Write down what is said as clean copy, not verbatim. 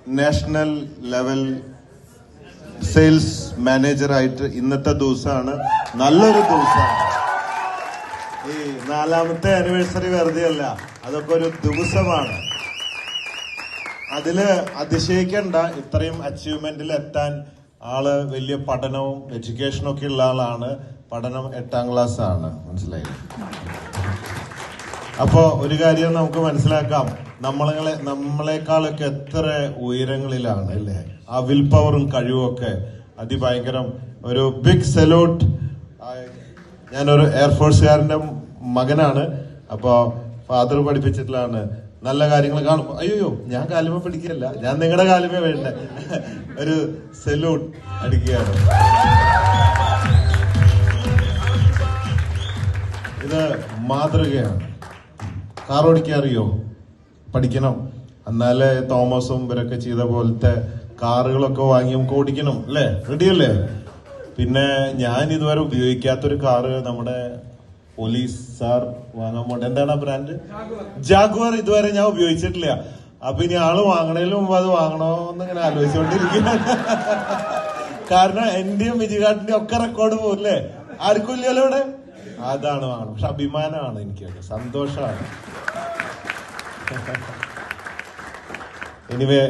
National level sales മാനേജറായിട്ട് ഇന്നത്തെ ദിവസമാണ് നല്ലൊരു ദിവസമാണ്. ഈ 4ാമത്തെ ആനിവേഴ്സറി വെറുതെ അല്ല, അതൊക്കെ ഒരു ദിവസമാണ്. അതില് അതിശയിക്കണ്ട, ഇത്രയും അച്ചീവ്മെന്റിൽ എത്താൻ ആള് വലിയ പഠനവും എഡ്യൂക്കേഷനും ഒക്കെ ഉള്ള ആളാണ്. പഠനം 8ാം ക്ലാസ് ആണ്, മനസ്സിലായില്ലേ? അപ്പോ ഒരു കാര്യം നമുക്ക് മനസ്സിലാക്കാം, നമ്മളെക്കാളൊക്കെ എത്ര ഉയരങ്ങളിലാണ് അല്ലേ? ആ വിൽ പവറും കഴിവുമൊക്കെ അതിഭയങ്കരം. ഒരു ബിഗ് സല്യൂട്ട്. ഞാനൊരു എയർഫോഴ്സുകാരന്റെ മകനാണ്. അപ്പോ ഫാദർ പഠിപ്പിച്ചിട്ടുള്ളതാണ്, നല്ല കാര്യങ്ങൾ കാണും. അയ്യോ, ഞാൻ കാലുമ പിടിക്കില്ല, ഞാൻ നിങ്ങളുടെ കാലുമേ വേണ്ട. ഒരു സല്യൂട്ട് അടിക്കുകയാണ്. ഇത് മാതൃകയാണ്. കാർ ഓടിക്കാൻ അറിയോ? പഠിക്കണം. എന്നാലേ തോമസും ഇവരൊക്കെ ചെയ്ത പോലത്തെ കാറുകളൊക്കെ വാങ്ങി നമുക്ക് ഓടിക്കണം അല്ലേ? റെഡിയല്ലേ? പിന്നെ ഞാൻ ഇതുവരെ ഉപയോഗിക്കാത്തൊരു കാറ് നമ്മുടെ പോലീസ് സാർ വാങ്ങാൻ പോണ്ട്. എന്താണ് ആ ബ്രാൻഡ്? ജാഗ്വാർ. ഇതുവരെ ഞാൻ ഉപയോഗിച്ചിട്ടില്ല. അപ്പൊ ഇനി ആള് വാങ്ങണേലും മുമ്പ് അത് വാങ്ങണോന്ന് ഇങ്ങനെ ആലോചിച്ചുകൊണ്ടിരിക്കുകയാണ്. കാരണം എന്റെയും വിജയകാട്ടിന്റെയും ഒക്കെ റെക്കോർഡ് പോകില്ലേ? ആർക്കും ഇല്ലല്ലോ ഇവിടെ. അതാണ് വാങ്ങണം. പക്ഷെ അഭിമാനമാണ്, എനിക്കൊക്കെ സന്തോഷമാണ്. എനിവേ